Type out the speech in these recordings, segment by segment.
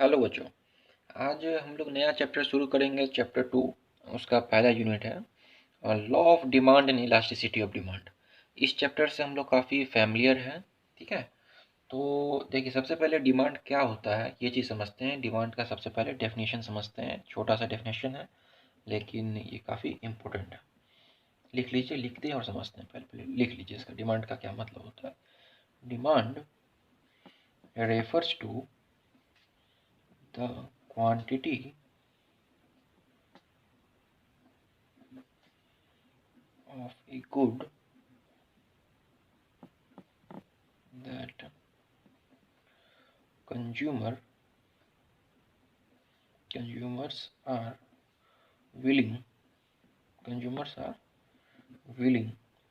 Hello बच्चों। आज हम लोग नया चैप्टर शुरू करेंगे, चैप्टर 2। उसका पहला यूनिट है law of demand and elasticity of demand. इस चैप्टर से हम लोग काफ़ी फैमिलियर हैं। ठीक है, तो देखिए सबसे पहले डिमांड क्या होता है ये चीज़ समझते हैं। डिमांड का सबसे पहले डेफिनेशन समझते हैं। छोटा सा डेफिनेशन है लेकिन ये काफ़ी इम्पोर्टेंट है। लिख लीजिए, लिखते हैं और समझते हैं। पहले पहले लिख लीजिए इसका डिमांड का क्या मतलब होता है। Demand refers to the quantity of a good that consumers are willing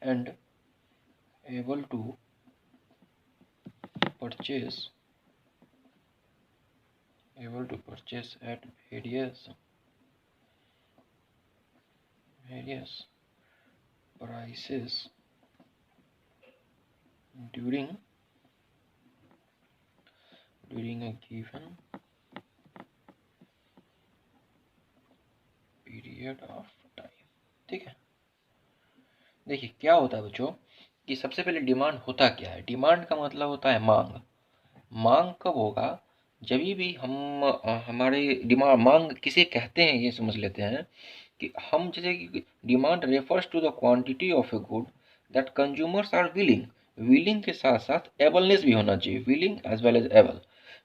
and able to purchase at various prices during a given period of time. ठीक है, देखिए क्या होता है बच्चों कि सबसे पहले डिमांड होता क्या है। डिमांड का मतलब होता है मांग। मांग कब होगा, जब भी हम हमारे डिमांड मांग किसे कहते हैं ये समझ लेते हैं कि हम जैसे कि demand refers to the quantity of a good that consumers are willing. Willing के साथ साथ एबलनेस भी होना चाहिए। Willing as well as able.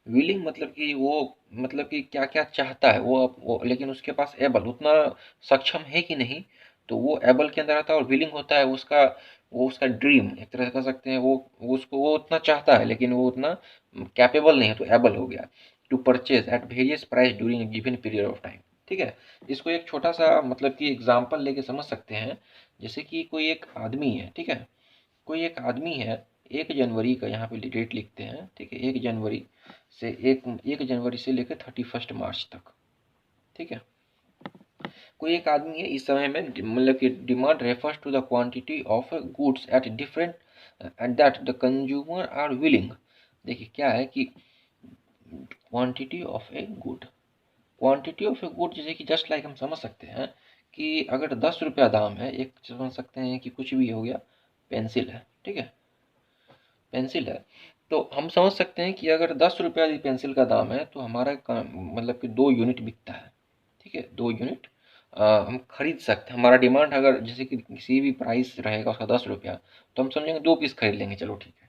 Willing मतलब कि वो मतलब कि क्या क्या चाहता है वो लेकिन उसके पास एबल उतना सक्षम है कि नहीं, तो वो एबल के अंदर आता है। और विलिंग होता है उसका ड्रीम, एक तरह से कह सकते हैं। वो उतना चाहता है लेकिन वो उतना कैपेबल नहीं है, तो एबल हो गया। To purchase at various price during a given period of time. ठीक है, इसको एक छोटा सा मतलब कि एग्जाम्पल लेके समझ सकते हैं। जैसे कि कोई एक आदमी है, ठीक है, कोई एक आदमी है। 1 जनवरी का यहाँ पे डेट लिखते हैं। ठीक है, 1 जनवरी से लेकर 31 मार्च तक। ठीक है, कोई एक आदमी है इस समय में, मतलब कि demand refers to the quantity of goods at different at that the consumer are willing. देखिए क्या है कि quantity of a good, quantity of a good जैसे कि जस्ट लाइक हम समझ सकते हैं कि अगर 10 रुपया दाम है, एक समझ सकते हैं कि कुछ भी हो गया, पेंसिल है। ठीक है, पेंसिल है, तो हम समझ सकते हैं कि अगर 10 रुपया पेंसिल का दाम है तो हमारा मतलब कि 2 यूनिट बिकता है। ठीक है, 2 यूनिट हम खरीद सकते हैं। हमारा डिमांड अगर जैसे कि किसी भी प्राइस रहेगा उसका 10 रुपया, तो हम समझेंगे 2 पीस खरीद लेंगे, चलो ठीक है।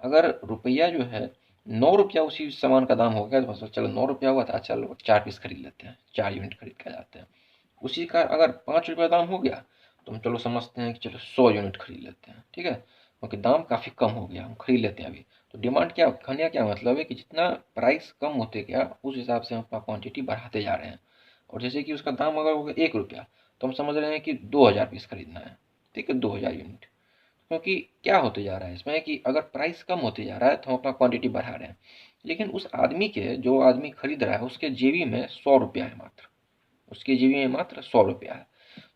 अगर रुपया जो है 9 रुपया उसी सामान का दाम हो गया, तो चलो 9 रुपया हुआ था, चलो 4 पीस खरीद लेते हैं, 4 यूनिट खरीद के जाते हैं। उसी का अगर 5 रुपया दाम हो गया तो हम चलो समझते हैं कि चलो 100 यूनिट खरीद लेते हैं। ठीक है, क्योंकि दाम काफ़ी कम हो गया, हम खरीद लेते हैं अभी। तो डिमांड क्या कहने का क्या मतलब है कि जितना प्राइस कम होते गया उस हिसाब से हम अपना क्वांटिटी बढ़ाते जा रहे हैं। और जैसे कि उसका दाम अगर हो गया 1 रुपया, तो हम समझ रहे हैं कि 2000 पीस खरीदना है। ठीक है, 2000 यूनिट। क्योंकि क्या होते जा रहा है इसमें कि अगर प्राइस कम होते जा रहा है तो हम अपना क्वांटिटी बढ़ा रहे हैं। लेकिन उस आदमी के, जो आदमी खरीद रहा है, उसके जेबी में 100 रुपया है मात्र। उसकी जेबी में मात्र 100 रुपया है,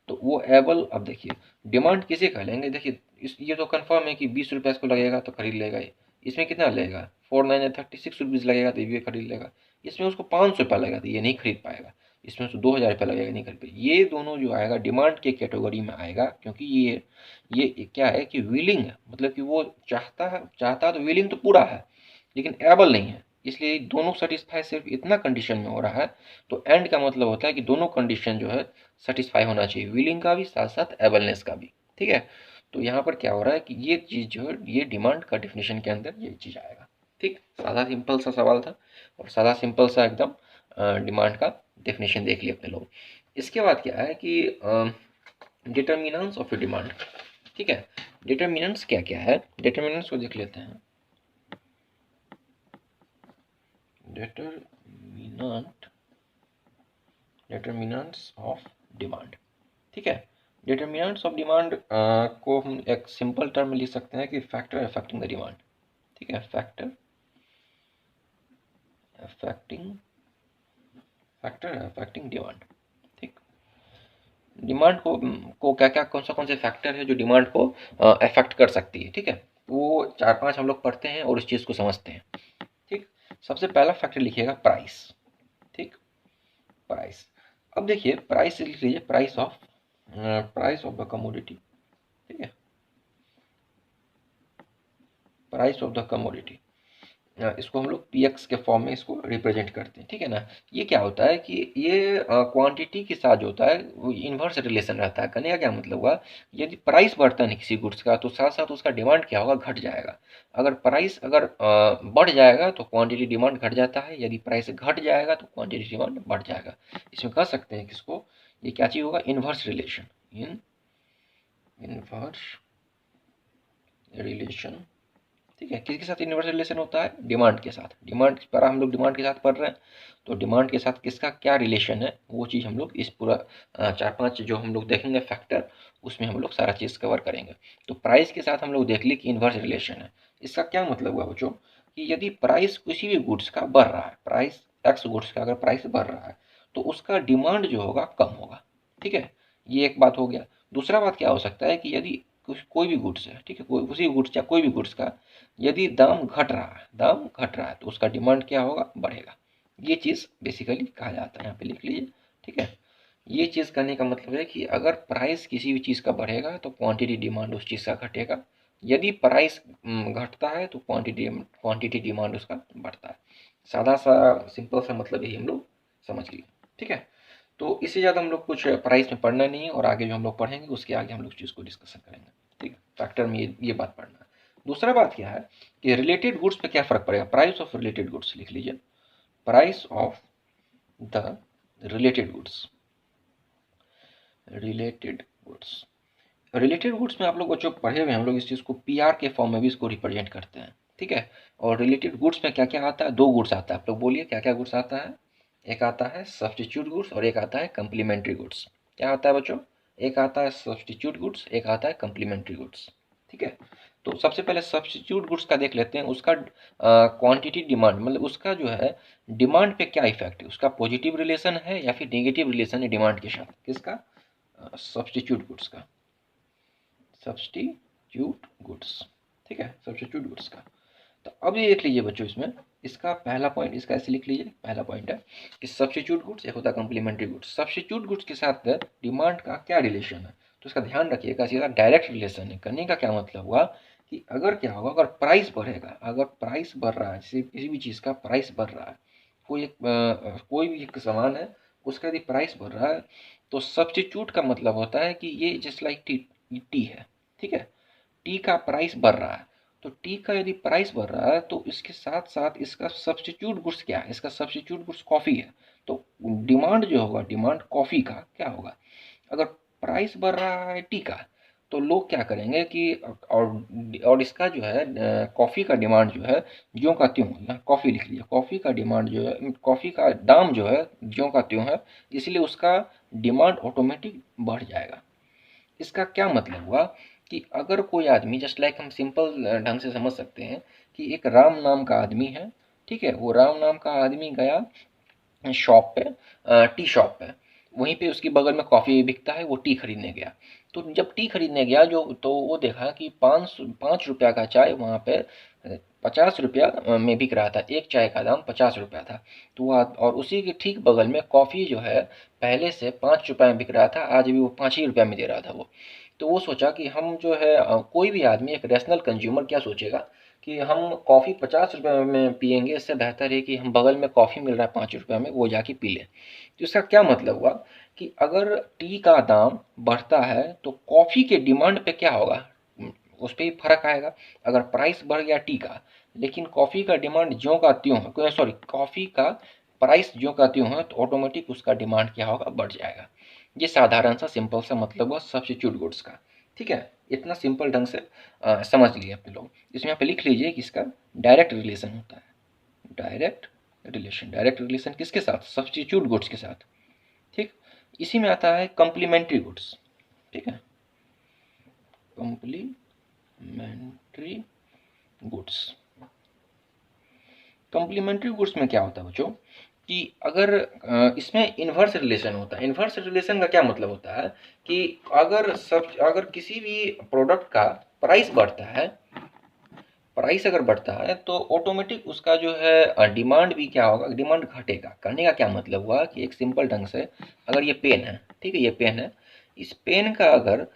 तो वो एबल। अब देखिए डिमांड किसे कह लेंगे। देखिए ये तो कंफर्म है कि 20 रुपया इसको लगेगा तो खरीद लेगा ये। इसमें कितना लगेगा, 4 9 36 रुपीज़ लगेगा तो ये खरीद लेगा। इसमें उसको 500 रुपया लगेगा तो ये नहीं खरीद पाएगा। इसमें उसको 2000 रुपया लगेगा, नहीं खरीद पाएगा। ये दोनों जो आएगा डिमांड के कैटेगरी में आएगा, क्योंकि ये क्या है कि विलिंग है, मतलब कि वो चाहता तो विलिंग तो पूरा है लेकिन एबल नहीं है। इसलिए दोनों सेटिस्फाई सिर्फ इतना कंडीशन में हो रहा है। तो एंड का मतलब होता है कि दोनों कंडीशन जो है सेटिस्फाई होना चाहिए, विलिंग का भी साथ साथ एबलनेस का भी। ठीक है, तो यहाँ पर क्या हो रहा है कि ये चीज़ जो है ये डिमांड का डिफिनेशन के अंदर ये चीज़ आएगा। ठीक, सादा सिंपल सा सवाल था और सादा सिंपल सा एकदम डिमांड का डेफिनेशन देख लिया अपने लोग। इसके बाद क्या है कि डिटर्मिनेंट्स ऑफ ए डिमांड। ठीक है, डिटर्मिनेंट्स क्या क्या है, डिटर्मिनेंट्स को देख लेते हैं। Determinants of demand. ठीक है, डिटर्मिनेंट्स ऑफ डिमांड को हम एक सिंपल टर्म में लिख सकते हैं कि फैक्टर अफेक्टिंग द डिमांड। ठीक है, फैक्टर अफेक्टिंग डिमांड। ठीक, डिमांड को क्या क्या कौन से फैक्टर है जो डिमांड को अफेक्ट कर सकती है। ठीक है, वो 4 5 हम लोग पढ़ते हैं और उस चीज़ को समझते हैं। ठीक, सबसे पहला फैक्टर लिखिएगा प्राइस, ठीक, प्राइस। अब देखिए प्राइस लिख लीजिए, प्राइस ऑफ द कमोडिटी, ठीक है, प्राइस ऑफ द कमोडिटी। इसको हम लोग पीएक्स के फॉर्म में इसको रिप्रेजेंट करते हैं, ठीक है ना। ये क्या होता है कि ये क्वांटिटी के साथ जो होता है वो इन्वर्स रिलेशन रहता है। कहने का क्या मतलब हुआ, यदि प्राइस बढ़ता है ना किसी गुड्स का तो साथ साथ उसका डिमांड क्या होगा, घट जाएगा। अगर प्राइस बढ़ जाएगा तो क्वांटिटी डिमांड घट जाता है, यदि प्राइस घट जाएगा तो क्वांटिटी डिमांड बढ़ जाएगा। इसमें कह सकते हैं किसको, ये क्या चीज़ होगा, इन्वर्स रिलेशन, इन्वर्स रिलेशन, ठीक है। किसके साथ इन्वर्स रिलेशन होता है, डिमांड के साथ। डिमांड पर हम लोग डिमांड के साथ पढ़ रहे हैं, तो डिमांड के साथ किसका क्या रिलेशन है वो चीज़ हम लोग इस पूरा 4-5 जो हम लोग देखेंगे फैक्टर, उसमें हम लोग सारा चीज़ कवर करेंगे। तो प्राइस के साथ हम लोग देख ली कि इन्वर्स रिलेशन है। इसका क्या मतलब हुआ बच्चों, कि यदि प्राइस किसी भी गुड्स का बढ़ रहा है, प्राइस एक्स गुड्स का अगर प्राइस बढ़ रहा है तो उसका डिमांड जो होगा कम होगा, ठीक है। ये एक बात हो गया। दूसरा बात क्या हो सकता है कि यदि कोई भी गुड्स है, ठीक है, कोई उसी गुड्स या कोई भी गुड्स का यदि दाम घट रहा है तो उसका डिमांड क्या होगा, बढ़ेगा। ये चीज़ बेसिकली कहा जाता है, यहाँ पे लिख लीजिए, ठीक है। ये चीज़ करने का मतलब है कि अगर प्राइस किसी भी चीज़ का बढ़ेगा तो क्वांटिटी डिमांड उस चीज़ का घटेगा, यदि प्राइस घटता है तो क्वांटिटी डिमांड उसका बढ़ता है। सादा सा सिंपल सा मतलब यही हम लोग समझ लिए, ठीक है। तो इससे ज़्यादा हम लोग कुछ प्राइस में पढ़ना नहीं है, और आगे जो हम लोग पढ़ेंगे उसके आगे हम लोग चीज़ को डिस्कशन करेंगे, ठीक है। फैक्टर में ये बात पढ़ना है। दूसरा बात क्या है कि रिलेटेड गुड्स पे क्या फ़र्क पड़ेगा, प्राइस ऑफ रिलेटेड गुड्स लिख लीजिए, price of the related goods, related goods. Related goods में आप लोग जो पढ़े हुए हैं हम लोग इस चीज़ को पीआर के फॉर्म में भी इसको रिप्रेजेंट करते हैं, ठीक है। और रिलेटेड गुड्स में क्या क्या आता है, दो गुड्स आता है, आप लोग बोलिए क्या क्या गुड्स आता है। एक आता है सब्स्टिट्यूट गुड्स और एक आता है कम्प्लीमेंट्री गुड्स। क्या आता है बच्चों, एक आता है सब्स्टिट्यूट गुड्स, एक आता है कम्प्लीमेंट्री गुड्स, ठीक है। तो सबसे पहले सब्स्टिट्यूट गुड्स का देख लेते हैं। उसका क्वांटिटी डिमांड मतलब उसका जो है डिमांड पे क्या इफेक्ट है, उसका पॉजिटिव रिलेशन है या फिर नेगेटिव रिलेशन है डिमांड के साथ, किसका, सब्स्टिट्यूट गुड्स का, सब्स्टिट्यूट गुड्स, ठीक है, सब्स्टिट्यूट गुड्स का। तो अब ये देख लीजिए बच्चों, इसमें इसका पहला पॉइंट इसका ऐसे लिख लीजिए, पहला पॉइंट है कि सब्स्टिट्यूट गुड्स एक होता है कम्प्लीमेंट्री गुड्स। सब्स्टिट्यूट गुड्स के साथ डिमांड का क्या रिलेशन है, तो इसका ध्यान रखिएगा, सीधा डायरेक्ट रिलेशन है। करने का क्या मतलब हुआ कि अगर क्या होगा, अगर प्राइस बढ़ेगा, अगर प्राइस बढ़ रहा है, जैसे किसी भी चीज़ का प्राइस बढ़ रहा है, कोई भी एक सामान है उसका यदि प्राइस बढ़ रहा है तो सब्स्टिट्यूट का मतलब होता है कि ये जस्ट लाइक टी है, ठीक है। टी का प्राइस बढ़ रहा है तो टी का यदि प्राइस बढ़ रहा है तो इसके साथ साथ इसका सब्स्टिट्यूट गुड्स क्या है, इसका सब्स्टिट्यूट गुड्स कॉफ़ी है। तो डिमांड जो होगा, डिमांड कॉफ़ी का क्या होगा, अगर प्राइस बढ़ रहा है टी का तो लोग क्या करेंगे कि और इसका जो है कॉफ़ी का डिमांड जो है ज्यों का त्यों, यहाँ कॉफ़ी लिख लिया, कॉफ़ी का डिमांड जो है, कॉफ़ी का दाम जो है ज्यों का त्यों है, इसलिए उसका डिमांड ऑटोमेटिक बढ़ जाएगा। इसका क्या मतलब हुआ कि अगर कोई आदमी, जस्ट लाइक हम सिंपल ढंग से समझ सकते हैं कि एक राम नाम का आदमी है, ठीक है, वो राम नाम का आदमी गया शॉप पे, टी शॉप पे, वहीं पे उसकी बगल में कॉफ़ी बिकता है, वो टी खरीदने गया। तो जब टी खरीदने गया जो, तो वो देखा कि 5 रुपया का चाय वहाँ पे 50 रुपया में बिक रहा था, एक चाय का दाम 50 रुपया था। तो वह, और उसी के ठीक बगल में कॉफ़ी जो है पहले से 5 रुपये में बिक रहा था, आज भी वो 5 ही रुपये में दे रहा था वो। तो वो सोचा कि हम जो है कोई भी आदमी, एक रैशनल कंज्यूमर क्या सोचेगा कि हम कॉफ़ी 50 रुपये में पियेंगे, इससे बेहतर है कि हम बगल में कॉफ़ी मिल रहा है 5 रुपये में, वो जाके पी लें। तो इसका क्या मतलब हुआ कि अगर टी का दाम बढ़ता है तो कॉफ़ी के डिमांड पे क्या होगा, उस पर ही फर्क आएगा। अगर प्राइस बढ़ गया टी का लेकिन कॉफ़ी का डिमांड ज्यों का त्यों है, सॉरी, कॉफ़ी का प्राइस ज्यों का त्यों है, तो ऑटोमेटिक उसका डिमांड क्या होगा, बढ़ जाएगा। ये साधारण सा सिंपल सा मतलब हुआ सब्स्टिट्यूट गुड्स का, ठीक है। इतना सिंपल ढंग से समझ लिए आप लोग। इसमें यहाँ पे लिख लीजिए कि इसका डायरेक्ट रिलेशन होता है, डायरेक्ट रिलेशन किसके साथ, सब्स्टिट्यूट गुड्स के साथ, ठीक। इसी में आता है कम्प्लीमेंट्री गुड्स, ठीक है, कम्प्लीमेंट्री गुड्स। कम्प्लीमेंट्री गुड्स में क्या होता है बच्चों कि अगर इसमें इन्वर्स रिलेशन होता है। इन्वर्स रिलेशन का क्या मतलब होता है कि अगर किसी भी प्रोडक्ट का प्राइस बढ़ता है, प्राइस अगर बढ़ता है तो ऑटोमेटिक उसका जो है डिमांड भी क्या होगा, डिमांड घटेगा। कहने का क्या मतलब हुआ कि एक सिंपल ढंग से अगर ये पेन है, ठीक है, ये पेन है, इस पेन का अगर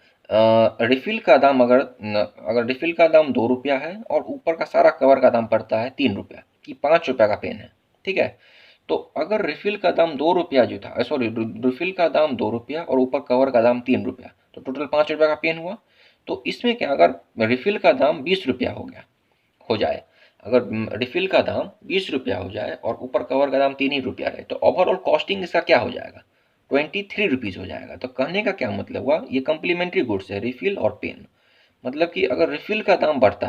रिफ़िल का दाम अगर रिफ़िल का दाम 2 रुपया है और ऊपर का सारा कवर का दाम पड़ता है 3 रुपया, कि 5 रुपया का पेन है, ठीक है। तो अगर रिफ़िल का दाम 2 रुपया जो था, सॉरी, रिफ़िल का दाम 2 रुपया और ऊपर कवर का दाम 3 रुपया, तो टोटल 5 रुपया का पेन हुआ। तो इसमें क्या, अगर रिफ़िल का दाम 20 रुपया हो जाए, अगर रिफ़िल का दाम 20 रुपया हो जाए और ऊपर कवर का दाम 3 ही रुपया रहे, तो ओवरऑल कॉस्टिंग इसका क्या हो जाएगा, 23 रुपीज़ हो जाएगा। तो कहने का क्या मतलब हुआ, ये कम्प्लीमेंट्री गुड्स है, रिफ़िल और पेन। मतलब कि अगर रिफ़िल का दाम बढ़ता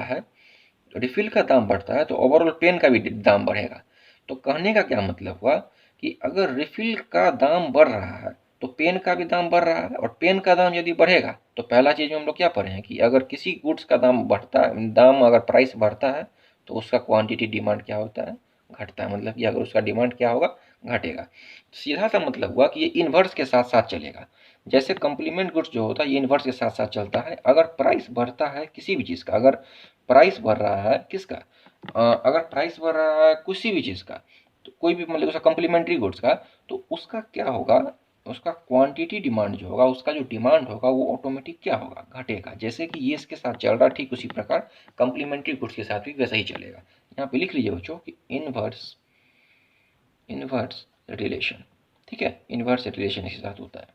है तो ओवरऑल पेन का भी दाम बढ़ेगा। तो कहने का क्या मतलब हुआ कि अगर रिफ़िल का दाम बढ़ रहा है तो पेन का भी दाम बढ़ रहा है, और पेन का दाम यदि बढ़ेगा तो पहला चीज़ में हम लोग क्या पढ़े हैं कि अगर किसी गुड्स का दाम बढ़ता है, दाम अगर प्राइस बढ़ता है तो उसका क्वांटिटी डिमांड क्या होता है, घटता है। मतलब कि अगर उसका डिमांड क्या होगा, घटेगा। सीधा सा मतलब हुआ कि ये इन्वर्स के साथ साथ चलेगा। जैसे कम्प्लीमेंट गुड्स जो होता है ये इन्वर्स के साथ साथ चलता है। अगर प्राइस बढ़ता है किसी भी चीज़ का, अगर प्राइस बढ़ रहा है किसका, अगर प्राइस बढ़ रहा है किसी भी चीज़ का, तो कोई भी मतलब उसका कम्प्लीमेंट्री गुड्स का, तो उसका क्या होगा, उसका क्वांटिटी डिमांड जो होगा, उसका जो डिमांड होगा वो ऑटोमेटिक क्या होगा, घटेगा। जैसे कि ये इसके साथ चल रहा है, ठीक उसी प्रकार कम्प्लीमेंट्री गुड्स के साथ भी वैसा ही चलेगा। यहाँ पे लिख लीजिए बच्चों कि इनवर्स रिलेशन, ठीक है, इनवर्स रिलेशन इसके साथ होता है।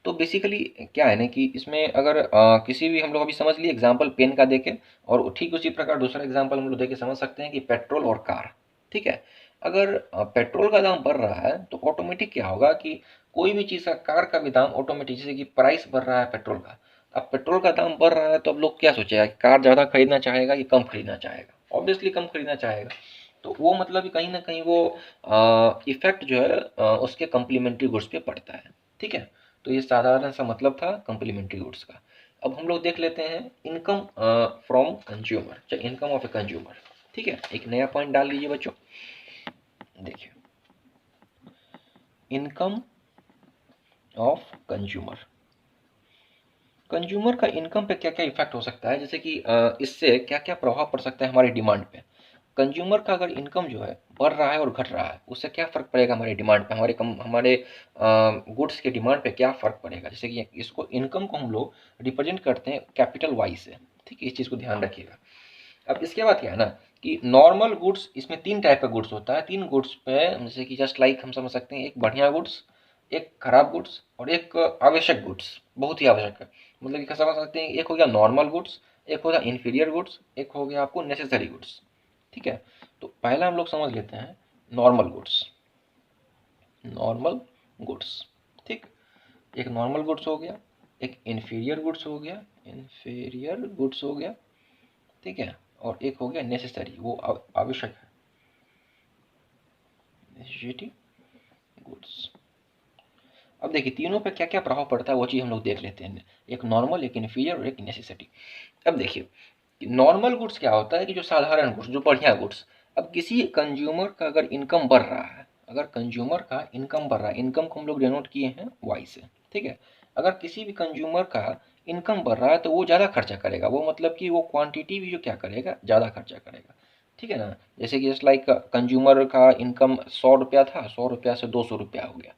तो बेसिकली क्या है ना कि इसमें अगर किसी भी, हम लोग अभी समझ लिए एग्जांपल पेन का देके, और ठीक उसी प्रकार दूसरा एग्जांपल हम लोग देके समझ सकते हैं कि पेट्रोल और कार, ठीक है। अगर पेट्रोल का दाम बढ़ रहा है तो ऑटोमेटिक क्या होगा कि कोई भी चीज़ का, कार का भी दाम ऑटोमेटिक, जैसे कि प्राइस बढ़ रहा है पेट्रोल का, अब पेट्रोल का दाम बढ़ रहा है तो अब लोग क्या सोचेगा कि कार ज़्यादा खरीदना चाहेगा कि कम खरीदना चाहेगा, ऑब्वियसली कम खरीदना चाहेगा। तो वो मतलब कहीं ना कहीं वो इफेक्ट जो है उसके कम्प्लीमेंट्री गुड्स पे पड़ता है, ठीक है। तो ये साधारण सा मतलब था कम्प्लीमेंट्री गुड्स का। अब हम लोग देख लेते हैं इनकम फ्रॉम कंज्यूमर, चाहे इनकम ऑफ ए कंज्यूमर, ठीक है। एक नया पॉइंट डाल लीजिए बच्चों, देखिए, इनकम ऑफ कंज्यूमर। कंज्यूमर का इनकम पे क्या क्या इफेक्ट हो सकता है, जैसे कि इससे क्या क्या प्रभाव पड़ सकता है हमारी डिमांड पे। कंज्यूमर का अगर इनकम जो है बढ़ रहा है और घट रहा है, उससे क्या फ़र्क पड़ेगा हमारे डिमांड पे, हमारे गुड्स के डिमांड पे क्या फ़र्क पड़ेगा। जैसे कि इसको, इनकम को हम लोग रिप्रेजेंट करते हैं कैपिटल वाई से, ठीक है, इस चीज़ को ध्यान रखिएगा। अब इसके बाद क्या है ना कि नॉर्मल गुड्स, इसमें 3 टाइप का गुड्स होता है। 3 गुड्स पे, जैसे कि जस्ट लाइक हम समझ सकते हैं, एक बढ़िया गुड्स, एक खराब गुड्स और एक आवश्यक गुड्स, बहुत ही आवश्यक है। मतलब कि समझ सकते हैं, एक हो गया नॉर्मल गुड्स, एक हो गया इन्फीरियर गुड्स, एक हो गया आपको नेसेसरी गुड्स, ठीक है। तो पहला हम लोग समझ लेते हैं नॉर्मल गुड्स। नॉर्मल गुड्स, ठीक, एक नॉर्मल गुड्स हो गया, एक इन्फीरियर गुड्स हो गया, इन्फीरियर गुड्स हो गया, ठीक है, और एक हो गया नेसेसरी, वो आवश्यक है, नेसेसिटी गुड्स। अब देखिए तीनों पे क्या क्या प्रभाव पड़ता है वो चीज़ हम लोग देख लेते हैं, एक नॉर्मल, एक इन्फीरियर और एक नेसेसिटी। अब देखिए नॉर्मल गुड्स क्या होता है कि जो साधारण गुड्स, जो बढ़िया गुड्स। अब किसी कंज्यूमर का अगर इनकम बढ़ रहा है, अगर कंज्यूमर का इनकम बढ़ रहा है, इनकम को हम लोग डिनोट किए हैं वाई से, ठीक है। अगर किसी भी कंज्यूमर का इनकम बढ़ रहा है तो वो ज़्यादा खर्चा करेगा, वो मतलब कि वो क्वांटिटी भी जो क्या करेगा, ज़्यादा खर्चा करेगा, ठीक है ना। जैसे कि जस्ट लाइक कंज्यूमर का इनकम 100 रुपया था, 100 रुपया से 200 रुपया हो गया,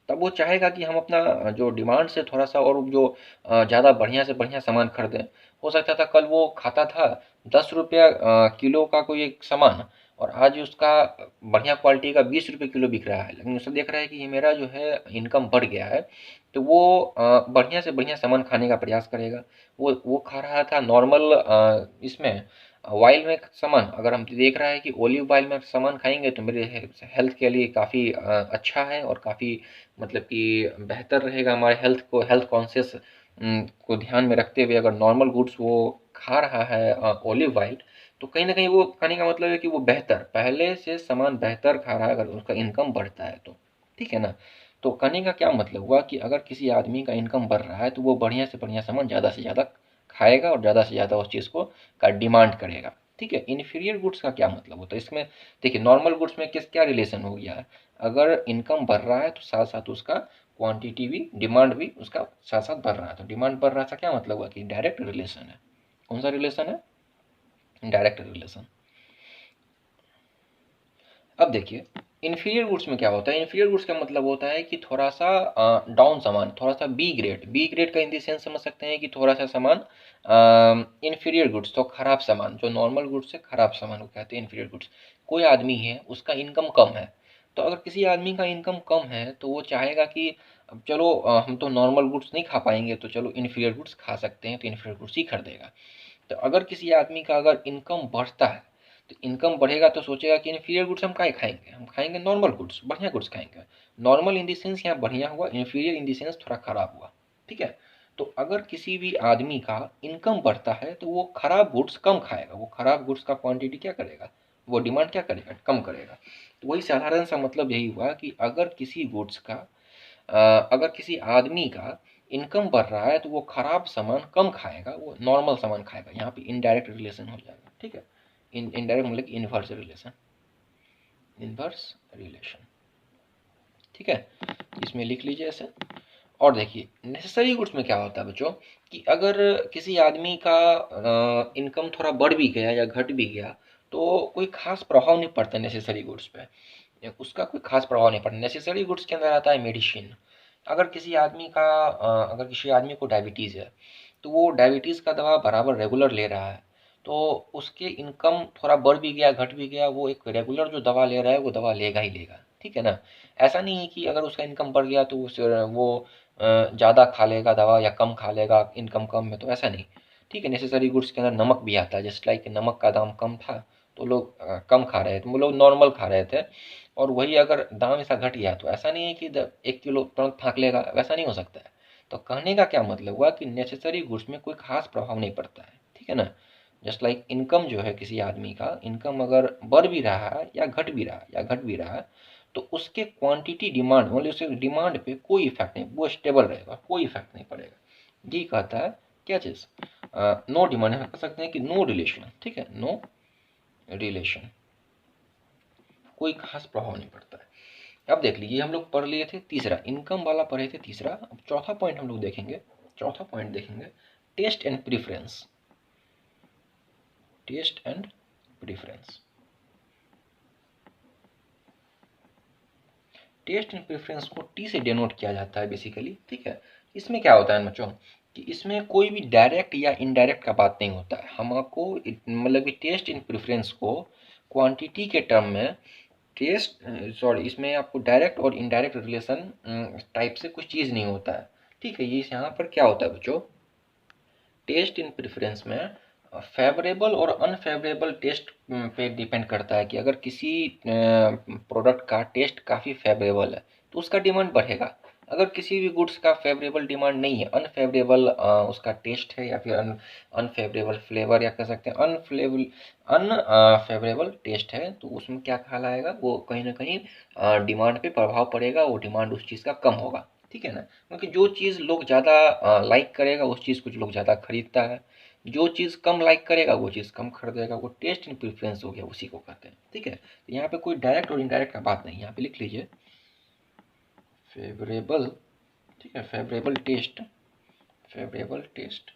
तब वो चाहेगा कि हम अपना जो डिमांड से थोड़ा सा और जो ज़्यादा बढ़िया से बढ़िया सामान खरीदें। हो सकता था कल वो खाता था 10 रुपया किलो का कोई एक सामान, और आज उसका बढ़िया क्वालिटी का 20 रुपये किलो बिक रहा है, लेकिन उसे देख रहा है कि ये मेरा जो है इनकम बढ़ गया है, तो वो बढ़िया से बढ़िया सामान खाने का प्रयास करेगा। वो खा रहा था नॉर्मल इसमें ऑयल में सामान, अगर हम देख रहा है कि ओलिव ऑयल में सामान खाएंगे तो मेरे हेल्थ के लिए काफ़ी अच्छा है और काफ़ी मतलब कि बेहतर रहेगा, हमारे हेल्थ को, हेल्थ कॉन्शियस को ध्यान में रखते हुए अगर नॉर्मल गुड्स वो खा रहा है ओलिव ऑयल, तो कहीं ना कहीं वो खाने का मतलब है कि वो बेहतर, पहले से सामान बेहतर खा रहा है, अगर उसका इनकम बढ़ता है तो, ठीक है ना। तो कहने का क्या मतलब हुआ कि अगर किसी आदमी का इनकम बढ़ रहा है तो वो बढ़िया से बढ़िया सामान ज़्यादा से ज़्यादा खाएगा और ज़्यादा से ज़्यादा उस चीज़ को का डिमांड करेगा, ठीक है। इन्फीरियर गुड्स का क्या मतलब होता है इसमें, देखिए नॉर्मल गुड्स में किस क्या रिलेशन हो गया है, अगर इनकम बढ़ रहा है तो साथ साथ उसका क्वांटिटी भी, डिमांड भी उसका साथ साथ बढ़ रहा है। तो डिमांड बढ़ रहा था क्या मतलब हुआ कि डायरेक्ट रिलेशन है, कौन सा रिलेशन है, डायरेक्ट रिलेशन। अब देखिए इन्फीरियर गुड्स में क्या होता है, इन्फीरियर गुड्स का मतलब होता है कि थोड़ा सा डाउन सामान, थोड़ा सा बी ग्रेड, बी ग्रेड का इन द सेंस समझ सकते हैं कि थोड़ा सा सामान इन्फीरियर गुड्स, तो खराब सामान, जो नॉर्मल गुड्स से खराब सामान को कहते हैं इन्फीरियर गुड्स। कोई आदमी है उसका इनकम कम है, तो अगर किसी आदमी का इनकम कम है तो वो चाहेगा कि अब चलो हम तो नॉर्मल गुड्स नहीं खा पाएंगे, तो चलो इन्फीरियर गुड्स खा सकते हैं, तो इन्फीरियर गुड्स ही खरीदेगा। तो अगर किसी आदमी का अगर इनकम बढ़ता है, तो इनकम बढ़ेगा तो सोचेगा कि इन्फीरियर गुड्स हम काहे खाएंगे, हम खाएंगे नॉर्मल गुड्स, बढ़िया गुड्स खाएंगे। नॉर्मल इन द सेंस यहाँ बढ़िया हुआ, इन्फीरियर इन द सेंस थोड़ा खराब हुआ, ठीक है। तो अगर किसी भी आदमी का इनकम बढ़ता है तो वो खराब गुड्स कम खाएगा, वो खराब गुड्स का क्वांटिटी क्या करेगा, वो डिमांड क्या करेगा, कम करेगा। तो वही साधारण सा मतलब यही हुआ कि अगर किसी गुड्स का अगर किसी आदमी का इनकम बढ़ रहा है तो वो खराब सामान कम खाएगा, वो नॉर्मल सामान खाएगा। यहाँ पे इनडायरेक्ट रिलेशन हो जाएगा, ठीक है। इनडायरेक्ट मतलब इनवर्स रिलेशन, इनवर्स रिलेशन, ठीक है। इसमें लिख लीजिए ऐसे। और देखिए नेसेसरी गुड्स में क्या होता है बच्चों, कि अगर किसी आदमी का इनकम थोड़ा बढ़ भी गया या घट भी गया तो कोई खास प्रभाव नहीं पड़ता नेसेसरी गुड्स पे, उसका कोई खास प्रभाव नहीं पड़ता। नेसेसरी गुड्स के अंदर आता है मेडिसिन। अगर किसी आदमी को डायबिटीज़ है तो वो डायबिटीज़ का दवा बराबर रेगुलर ले रहा है, तो उसके इनकम थोड़ा बढ़ भी गया घट भी गया, वो एक रेगुलर जो दवा ले रहा है वो दवा लेगा ही लेगा, ठीक है ना। ऐसा नहीं है कि अगर उसका इनकम बढ़ गया तो वो ज़्यादा खा लेगा दवा या कम खा लेगा इनकम कम है, तो ऐसा नहीं, ठीक है। नेसेसरी गुड्स के अंदर नमक भी आता है, जस्ट लाइक नमक का दाम कम था तो लोग कम खा रहे थे, वो लोग नॉर्मल खा रहे थे। और वही अगर दाम ऐसा घट गया तो ऐसा नहीं है कि 1 किलो तुरंत फाँक लेगा, वैसा नहीं हो सकता है। तो कहने का क्या मतलब हुआ कि नेसेसरी गुड्स में कोई खास प्रभाव नहीं पड़ता है, ठीक है ना। जस्ट लाइक इनकम जो है किसी आदमी का इनकम अगर बढ़ भी रहा है या घट भी रहा है या घट भी रहा है, तो उसके क्वांटिटी डिमांड मतलब उसके डिमांड पे कोई इफेक्ट नहीं, वो स्टेबल रहेगा, कोई इफेक्ट नहीं पड़ेगा। ये कहता है क्या चीज़, नो डिमांड, हम कह सकते हैं कि नो रिलेशन, ठीक है, नो रिलेशन, कोई खास प्रभाव नहीं पड़ता है। अब देख लीजिए हम लोग पढ़ लिए थे तीसरा, इनकम वाला पढ़े थे तीसरा। अब चौथा पॉइंट हम लोग देखेंगे, चौथा पॉइंट देखेंगे taste and preference, taste and preference. Taste and preference को टी से डिनोट किया जाता है बेसिकली, ठीक है। इसमें क्या होता है बच्चों कि इसमें कोई भी डायरेक्ट या इनडायरेक्ट का बात नहीं होता है। हम आपको मतलब कि टेस्ट एंड प्रेफरेंस को क्वांटिटी के टर्म में टेस्ट सॉरी इसमें आपको डायरेक्ट और इनडायरेक्ट रिलेशन टाइप से कुछ चीज़ नहीं होता है, ठीक है। ये यहाँ पर क्या होता है बच्चों, टेस्ट इन प्रेफरेंस में फेवरेबल और अनफेवरेबल टेस्ट पे डिपेंड करता है कि अगर किसी प्रोडक्ट का टेस्ट काफ़ी फेवरेबल है तो उसका डिमांड बढ़ेगा। अगर किसी भी गुड्स का फेवरेबल डिमांड नहीं है, अनफेवरेबल उसका टेस्ट है या फिर अनफेवरेबल फ्लेवर या कह सकते हैं अनफेवरेबल टेस्ट है, तो उसमें क्या कहलाएगा, वो कहीं ना कहीं डिमांड पे प्रभाव पड़ेगा, वो डिमांड उस चीज़ का कम होगा, ठीक है ना। क्योंकि जो चीज़ लोग ज़्यादा लाइक करेगा उस चीज़ को लोग ज़्यादा खरीदता है, जो चीज़ कम लाइक करेगा वो चीज़ कम खरीदेगा, वो टेस्ट एंड प्रेफरेंस हो गया, उसी को कहते हैं, ठीक है। तो यहाँ पे कोई डायरेक्ट और इनडायरेक्ट का बात नहीं, यहाँ पे लिख लीजिए फेवरेबल, ठीक है, फेवरेबल टेस्ट, फेवरेबल टेस्ट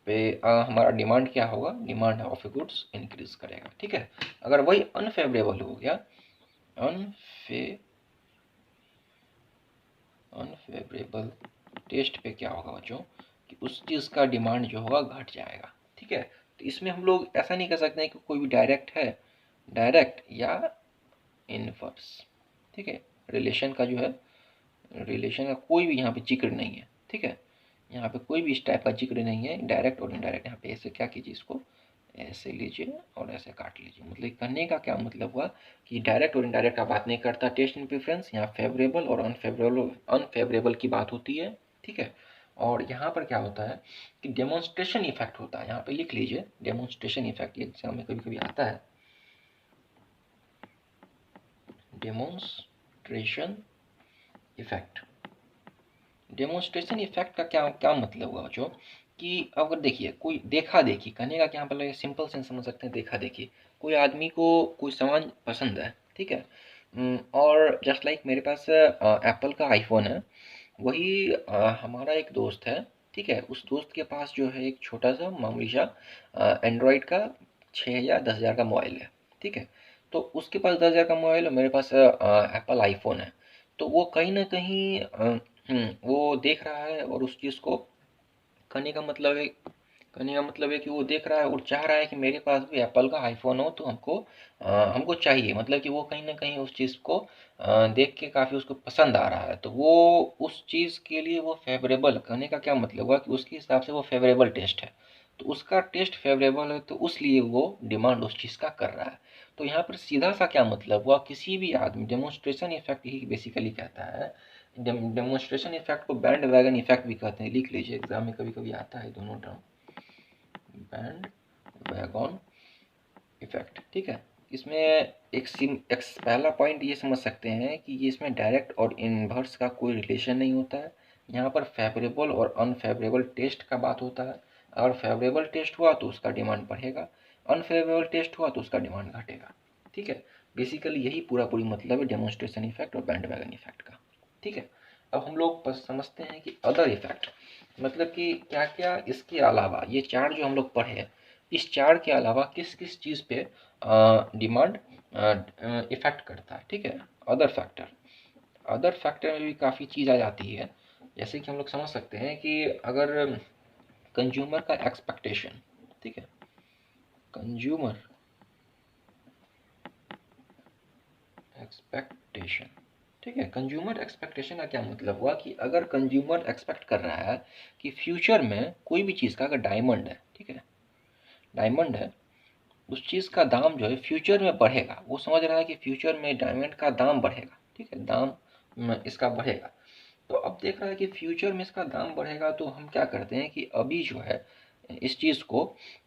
पे हमारा डिमांड क्या होगा, demand of A goods increase करेगा, ठीक है। अगर वही अनफेवरेबल हो गया, अनफेवरेबल टेस्ट पे क्या होगा बच्चों कि उस चीज़ का डिमांड जो होगा घट जाएगा, ठीक है। तो इसमें हम लोग ऐसा नहीं कर सकते हैं कि कोई भी डायरेक्ट है, डायरेक्ट या इनवर्स, ठीक है। रिलेशन का जो है, रिलेशन का कोई भी यहाँ पे जिक्र नहीं है, ठीक है। यहाँ पे कोई भी इस टाइप का जिक्र नहीं है, डायरेक्ट और इनडायरेक्ट। यहाँ पे ऐसे क्या कीजिए, इसको ऐसे लीजिए और ऐसे काट लीजिए। मतलब कहने का क्या मतलब हुआ कि डायरेक्ट और इनडायरेक्ट का बात नहीं करता टेस्ट एंड प्रेफरेंस, यहाँ फेवरेबल और अनफेवरेबल की बात होती है, ठीक है। और यहाँ पर क्या होता है कि डेमोन्स्ट्रेशन इफेक्ट होता है, यहाँ पे लिख लीजिए डेमोन्स्ट्रेशन इफेक्ट, एग्जाम में कभी कभी आता है, डेमोन्स्ट्रेशन इफेक्ट। डेमोन्स्ट्रेशन इफेक्ट का क्या क्या मतलब हुआ बच्चों कि अगर देखिए कोई देखा देखी, कहने का क्या मतलब, सिंपल से समझ सकते हैं, देखा देखी, कोई आदमी को कोई सामान पसंद है, ठीक है। और जस्ट लाइक मेरे पास एप्पल का आईफोन है, वही हमारा एक दोस्त है, ठीक है, उस दोस्त के पास जो है एक छोटा सा मामूली सा एंड्रॉयड का 6,000 10,000 का मोबाइल है, ठीक है। तो उसके पास 10,000 का मोबाइल है, मेरे पास एप्पल आईफोन है। तो वो कहीं ना कहीं वो देख रहा है और उस चीज़ को करने का मतलब है, कि वो देख रहा है और चाह रहा है कि मेरे पास भी एप्पल का आईफोन हो, तो हमको चाहिए, मतलब कि वो कहीं ना कहीं उस चीज़ को देख के काफ़ी उसको पसंद आ रहा है। तो वो उस चीज़ के लिए वो फेवरेबल, कहने का क्या मतलब हुआ कि उसके हिसाब से वो फेवरेबल टेस्ट है। तो उसका टेस्ट फेवरेबल है, तो उसलिए वो डिमांड उस चीज़ का कर रहा है। तो यहाँ पर सीधा सा क्या मतलब हुआ, किसी भी आदमी, डेमोन्स्ट्रेशन इफेक्ट ही बेसिकली कहता है। डेमोन्स्ट्रेशन इफेक्ट को बैंड वैगन इफेक्ट भी कहते हैं, लिख लीजिए, एग्जाम में कभी कभी आता है दोनों टर्म, बैंड वैगन इफेक्ट, ठीक है। इसमें एक पहला पॉइंट ये समझ सकते हैं कि ये इसमें डायरेक्ट और इनवर्स का कोई रिलेशन नहीं होता है। यहाँ पर फेवरेबल और अनफेवरेबल टेस्ट का बात होता है। अगर फेवरेबल टेस्ट हुआ तो उसका डिमांड बढ़ेगा, अनफेवरेबल टेस्ट हुआ तो उसका डिमांड घटेगा, ठीक है। बेसिकली यही पूरी मतलब है डेमोन्स्ट्रेशन इफेक्ट और बैंड वैगन इफेक्ट का, ठीक है। अब हम लोग बस समझते हैं कि अदर इफेक्ट मतलब कि क्या क्या इसके अलावा, ये चार जो हम लोग पढ़े, इस चार के अलावा किस किस चीज़ पे डिमांड इफेक्ट करता है, ठीक है। अदर फैक्टर, अदर फैक्टर में भी काफ़ी चीज़ आ जाती है। जैसे कि हम लोग समझ सकते हैं कि अगर कंज्यूमर का एक्सपेक्टेशन, ठीक है, कंज्यूमर एक्सपेक्टेशन, ठीक है। कंज्यूमर एक्सपेक्टेशन का क्या मतलब हुआ कि अगर कंज्यूमर एक्सपेक्ट कर रहा है कि फ्यूचर में कोई भी चीज़ का, अगर डायमंड है, ठीक है, डायमंड है, उस चीज़ का दाम जो है फ्यूचर में बढ़ेगा, वो समझ रहा है कि फ्यूचर में डायमंड का दाम बढ़ेगा, ठीक है, दाम इसका बढ़ेगा। तो अब देख रहा है कि फ्यूचर में इसका दाम बढ़ेगा, तो हम क्या करते हैं कि अभी जो है इस चीज़ को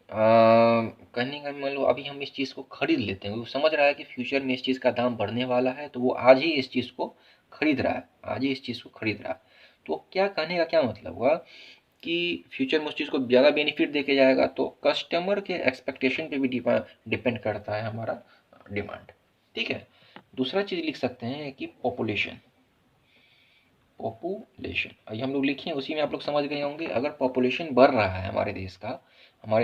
कहने का मान लो अभी हम इस चीज़ को खरीद लेते हैं। वो समझ रहा है कि फ्यूचर में इस चीज़ का दाम बढ़ने वाला है, तो वो आज ही इस चीज़ को खरीद रहा है, आज ही इस चीज़ को खरीद रहा है। तो क्या कहने का क्या मतलब हुआ कि फ्यूचर में उस चीज़ को ज़्यादा बेनिफिट देके जाएगा। तो कस्टमर के एक्सपेक्टेशन पे भी डिपेंड करता है हमारा डिमांड, ठीक है। दूसरा चीज़ लिख सकते हैं कि पॉपुलेशन, पॉपुलेशन ये हम लोग लिखे, उसी में आप लोग समझ गए होंगे। अगर पॉपुलेशन बढ़ रहा है हमारे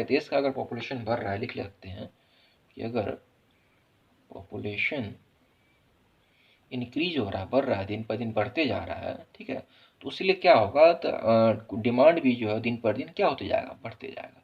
देश का अगर पॉपुलेशन बढ़ रहा है, लिख लेते हैं कि अगर पॉपुलेशन इंक्रीज हो रहा है, बढ़ रहा है, दिन पर दिन बढ़ते जा रहा है, ठीक है, तो उसके लिए क्या होगा, तो डिमांड भी जो है दिन पर दिन क्या होते जाएगा, बढ़ते जाएगा।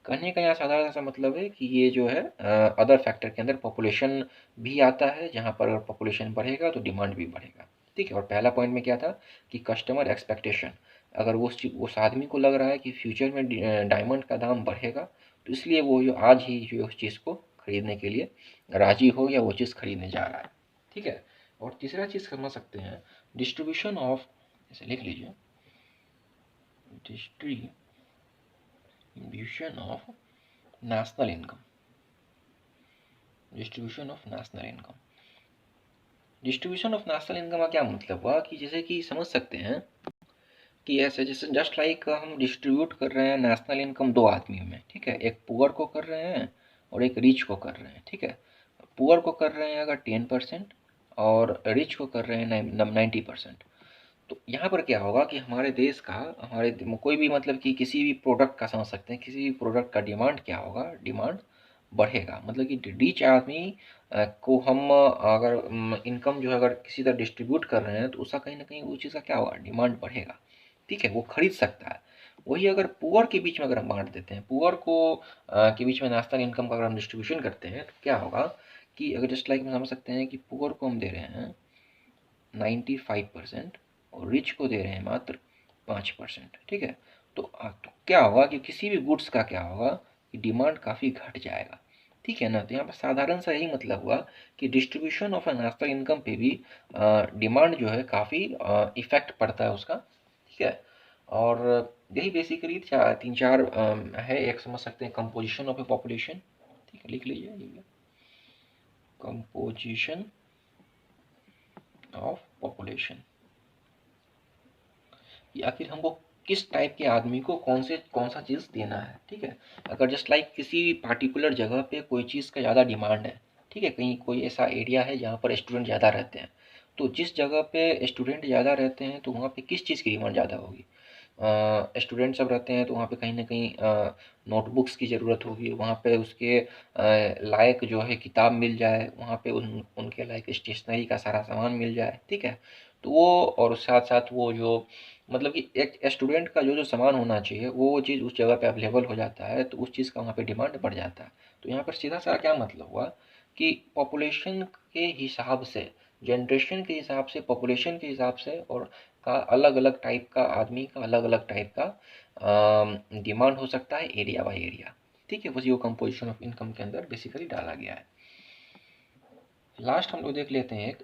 कहने का यहाँ साधारण सा मतलब है कि ये जो है अदर फैक्टर के अंदर पॉपुलेशन भी आता है, जहाँ पर अगर पॉपुलेशन बढ़ेगा तो डिमांड भी बढ़ेगा, ठीक है। और पहला पॉइंट में क्या था कि कस्टमर एक्सपेक्टेशन, अगर वो उस आदमी को लग रहा है कि फ्यूचर में डायमंड का दाम बढ़ेगा, तो इसलिए वो जो आज ही जो उस चीज़ को खरीदने के लिए राजी हो या वो चीज़ खरीदने जा रहा है, ठीक है। और तीसरा चीज़ समझ सकते हैं डिस्ट्रीब्यूशन ऑफ, ऐसे लिख लीजिए, distribution of national income, distribution of national income. Distribution of national income का क्या मतलब हुआ कि जैसे कि समझ सकते हैं कि ऐसे जैसे जस्ट लाइक हम डिस्ट्रीब्यूट कर रहे हैं नेशनल इनकम दो आदमियों में, ठीक है, एक पुअर को कर रहे हैं और एक रिच को कर रहे हैं, ठीक है। पुअर को कर रहे हैं अगर 10% और रिच को कर रहे हैं 90%। तो यहाँ पर क्या होगा कि हमारे देश का, कोई भी मतलब कि किसी भी प्रोडक्ट का समझ सकते हैं, किसी भी प्रोडक्ट का डिमांड क्या होगा, डिमांड बढ़ेगा। मतलब कि रिच आदमी को हम अगर इनकम जो है अगर किसी तरह डिस्ट्रीब्यूट कर रहे हैं, तो उसका कहीं ना कहीं उस चीज़ का क्या होगा, डिमांड बढ़ेगा, ठीक है, वो खरीद सकता है। वही अगर पुअर के बीच में अगर हम बांट देते हैं, पुअर को के बीच में नेशनल इनकम का अगर हम डिस्ट्रीब्यूशन करते हैं, तो क्या होगा कि अगर जस्ट लाइक में समझ सकते हैं कि पुअर को हम दे रहे हैं 95% और रिच को दे रहे हैं मात्र 5%, ठीक है। तो क्या होगा कि किसी भी गुड्स का क्या होगा कि डिमांड काफ़ी घट जाएगा, ठीक है ना। तो यहाँ पर साधारण सा यही मतलब हुआ कि distribution of a national income पे भी डिमांड जो है काफ़ी इफेक्ट पड़ता है उसका, ठीक है। और यही बेसिकली तीन चार है। एक समझ सकते हैं कंपोजिशन ऑफ ए पॉपुलेशन, ठीक है, लिख लीजिए, कंपोजिशन ऑफ पॉपुलेशन, या फिर हमको किस टाइप के आदमी को कौन सा चीज़ देना है, ठीक है। अगर जस्ट लाइक किसी पार्टिकुलर जगह पे कोई चीज़ का ज़्यादा डिमांड है, ठीक है, कहीं कोई ऐसा एरिया है जहाँ पर स्टूडेंट ज़्यादा रहते हैं, तो जिस जगह पे स्टूडेंट ज़्यादा रहते हैं तो वहाँ पे किस चीज़ की डिमांड ज़्यादा होगी, स्टूडेंट सब रहते हैं तो वहाँ पे कहीं ना कहीं नोटबुक्स की ज़रूरत होगी, वहाँ पे उसके लायक जो है किताब मिल जाए, वहाँ पे उनके लायक स्टेशनरी का सारा सामान मिल जाए, ठीक है। तो वो और साथ साथ वो जो मतलब कि एक स्टूडेंट का जो जो सामान होना चाहिए वो चीज़ उस जगह पे अवेलेबल हो जाता है, तो उस चीज़ का वहाँ पे डिमांड बढ़ जाता है। तो यहाँ पर सीधा सारा क्या मतलब हुआ कि पॉपुलेशन के हिसाब से, जनरेशन के हिसाब से, पॉपुलेशन के हिसाब से और का अलग अलग टाइप का आदमी का अलग अलग टाइप का डिमांड हो सकता है एरिया बाय एरिया, ठीक है। उसी को कंपोजिशन ऑफ इनकम के अंदर बेसिकली डाला गया है। लास्ट हम लोग देख लेते हैं एक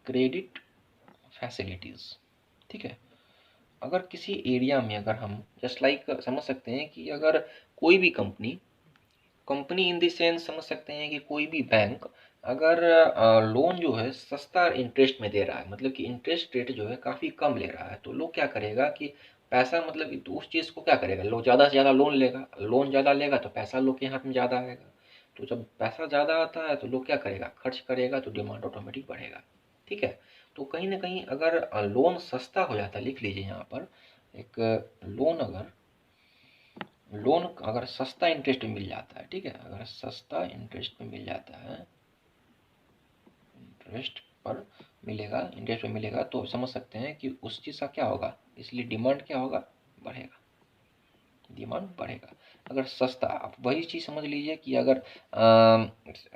क्रेडिट फैसिलिटीज़, ठीक है। अगर किसी एरिया में अगर हम जस्ट लाइक समझ सकते हैं कि अगर कोई भी company company in the sense समझ सकते हैं कि कोई भी बैंक अगर लोन जो है सस्ता इंटरेस्ट में दे रहा है, मतलब कि इंटरेस्ट रेट जो है काफ़ी कम ले रहा है, तो लोग क्या करेगा कि पैसा मतलब कि तो उस चीज़ को क्या करेगा, लोग ज़्यादा से ज़्यादा लोन लेगा, लोन ज़्यादा लेगा तो पैसा लोग के हाथ में ज़्यादा आएगा। तो जब पैसा ज़्यादा आता है तो लोग क्या करेगा, खर्च करेगा, तो डिमांड ऑटोमेटिक बढ़ेगा, ठीक है। तो कहीं ना कहीं अगर लोन सस्ता हो जाता है, लिख लीजिए यहाँ पर एक लोन अगर सस्ता इंटरेस्ट में मिल जाता है, ठीक है, अगर सस्ता इंटरेस्ट में मिल जाता है, इंटरेस्ट पर मिलेगा, इंटरेस्ट में मिलेगा, तो समझ सकते हैं कि उस चीज़ का क्या होगा, इसलिए डिमांड क्या होगा, बढ़ेगा, डिमांड बढ़ेगा। अगर सस्ता, आप वही चीज़ समझ लीजिए कि अगर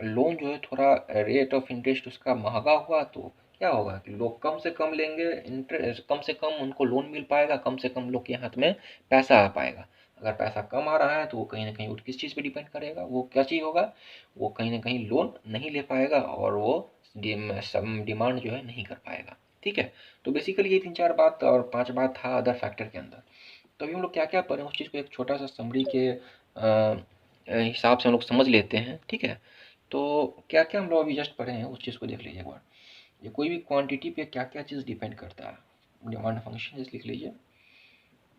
लोन जो है थोड़ा रेट ऑफ इंटरेस्ट उसका महंगा हुआ तो क्या होगा कि लोग कम से कम लेंगे, इंटरेस्ट कम से कम उनको लोन मिल पाएगा, कम से कम लोग के हाथ में पैसा आ पाएगा। अगर पैसा कम आ रहा है तो वो कहीं ना कहीं वो किस चीज़ पे डिपेंड करेगा, वो क्या चीज़ होगा, वो कहीं ना कहीं लोन नहीं ले पाएगा और वो डिमांड जो है नहीं कर पाएगा, ठीक है। तो बेसिकली ये 3-4 बात और 5 बात था अदर फैक्टर के अंदर। तो अभी हम लोग क्या क्या पढ़े उस चीज़ को एक छोटा सा समरी के हिसाब से हम लोग समझ लेते हैं, ठीक है। तो क्या क्या हम लोग अभी जस्ट पढ़े हैं उस चीज़ को देख लीजिए एक बार। ये कोई भी क्वांटिटी पे क्या क्या चीज़ डिपेंड करता है, डिमांड फंक्शन जैसे लिख लीजिए।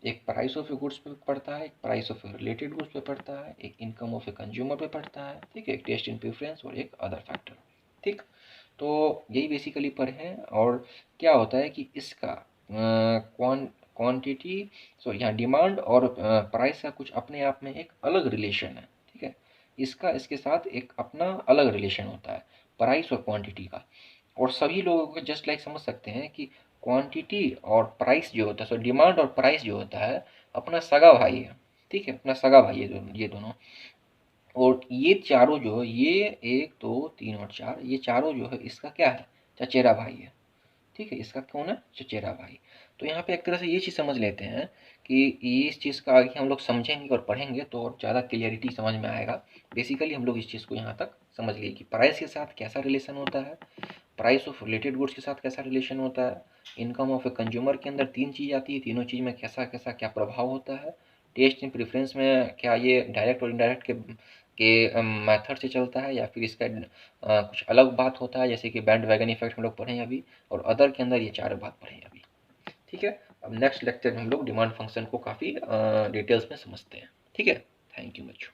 एक प्राइस ऑफ ए गुड्स पे पड़ता है, एक price of A related goods पे पड़ता है, एक इनकम ऑफ ए कंज्यूमर पे पड़ता है, ठीक है, एक टेस्ट इन प्रेफरेंस और एक अदर फैक्टर, ठीक। तो यही बेसिकली पर है। और क्या होता है कि इसका क्वांटिटी सॉरी यहाँ डिमांड और प्राइस का कुछ अपने आप में एक अलग रिलेशन है, ठीक है। इसका इसके साथ एक अपना अलग रिलेशन होता है प्राइस और क्वांटिटी का। और सभी लोगों को जस्ट लाइक समझ सकते हैं कि क्वांटिटी और प्राइस जो होता है, सो डिमांड और प्राइस जो होता है अपना सगा भाई है, ठीक है, अपना सगा भाई है ये दोनों। और ये चारों जो है, ये 1 2 3 और 4, ये चारों जो है इसका क्या है, चचेरा भाई है, ठीक है। इसका कौन है, चचेरा भाई। तो यहाँ पे एक तरह से ये चीज़ समझ लेते हैं कि ये इस चीज़ का आगे हम लोग समझेंगे और पढ़ेंगे तो और ज़्यादा क्लियरिटी समझ में आएगा। बेसिकली हम लोग इस चीज़ को यहाँ तक समझ लिए कि प्राइस के साथ कैसा रिलेशन होता है, प्राइस ऑफ रिलेटेड गुड्स के साथ कैसा रिलेशन होता है, इनकम ऑफ ए कंज्यूमर के अंदर 3 चीज़ आती है, तीनों चीज़ में कैसा कैसा क्या प्रभाव होता है, टेस्ट इन प्रेफरेंस में क्या ये डायरेक्ट और इनडायरेक्ट के मेथड से चलता है या फिर इसका कुछ अलग बात होता है, जैसे कि बैंड वैगन इफेक्ट हम लोग पढ़े हैं अभी, और अदर के अंदर ये 4 बात पढ़े हैं अभी, ठीक है। अब नेक्स्ट लेक्चर में हम लोग डिमांड फंक्शन को काफ़ी डिटेल्स में समझते हैं, ठीक है। Thank you much.